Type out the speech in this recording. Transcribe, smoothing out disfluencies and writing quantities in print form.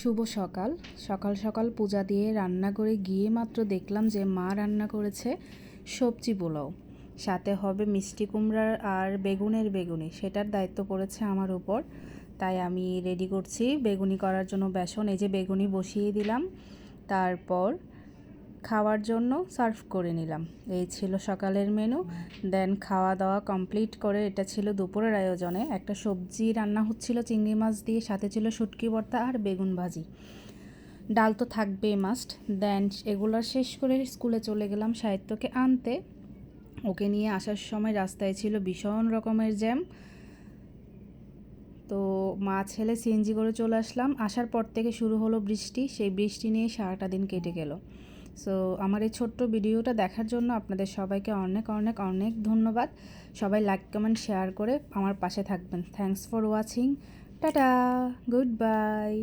শুভ সকাল। সকাল সকাল পূজা দিয়ে রান্না করে গিয়ে মাত্র দেখলাম যে মা রান্না করেছে সবজি পোলাও, সাথে হবে মিষ্টি কুমড়ার আর বেগুনের বেগুনি। সেটার দায়িত্ব পড়েছে আমার উপর, তাই আমি রেডি করছি বেগুনি করার জন্য বেসন। এই যে বেগুনি বসিয়ে দিলাম, তারপর খাওয়ার জন্য সার্ভ করে নিলাম। এই ছিল সকালের মেনু। দেন খাওয়া দাওয়া কমপ্লিট করে এটা ছিল দুপুরের আয়োজনে। একটা সবজি রান্না হচ্ছিল চিংড়ি মাছ দিয়ে, সাথে ছিল শুটকি ভর্তা আর বেগুন ভাজি। ডাল তো থাকবেই মাস্ট। দেন এগুলো শেষ করে স্কুলে চলে গেলাম সাহিত্যকে আনতে। ওকে নিয়ে আসার সময় রাস্তায় ছিল ভীষণ রকমের জ্যাম। তো মা ছেলে সিএনজি করে চলে আসলাম। আসার পর থেকে শুরু হলো বৃষ্টি। সেই বৃষ্টি নিয়ে সারাটা দিন কেটে গেল। সো আমার এই ছোট্ট ভিডিওটা দেখার জন্য আপনাদের সবাইকে অনেক অনেক অনেক ধন্যবাদ। সবাই লাইক কমেন্ট শেয়ার করে আমার পাশে থাকবেন। Thanks for watching. Tata, good bye.